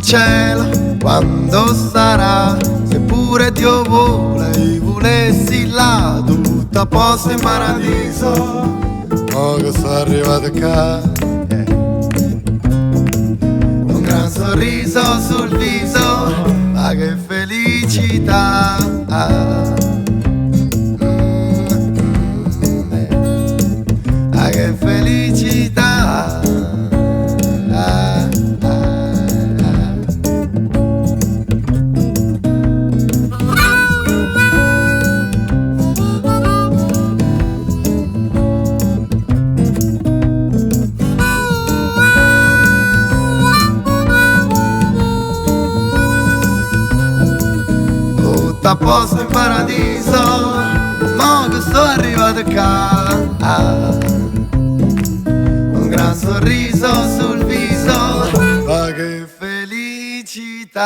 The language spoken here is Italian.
cielo quando sarà, seppure Dio vuole, volessi là tutto a posto in paradiso. Oh, che sono arrivato qua, un gran sorriso sul viso, ma che felicità. Che felicità. Tutto a posto in paradiso, mo che sto arrivato qua. Un gran sorriso sul viso, ma che felicità.